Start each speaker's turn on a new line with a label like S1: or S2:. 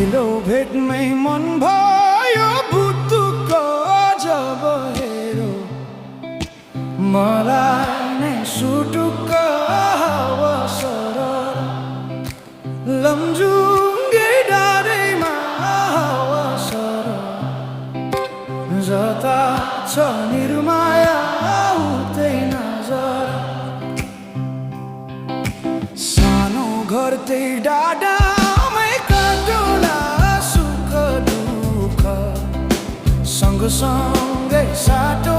S1: पहिलो भेटमै मन भयो भुतुक्क जब हेरो मलाई नै सुटुक्क हावा सरर लमजुङ्गे डाँडैमा हावा सरर जता छ निर्माया उतै नजर सानो घर त्यही डाँडामै काटोला सुख दुःख सँगसँगै साटो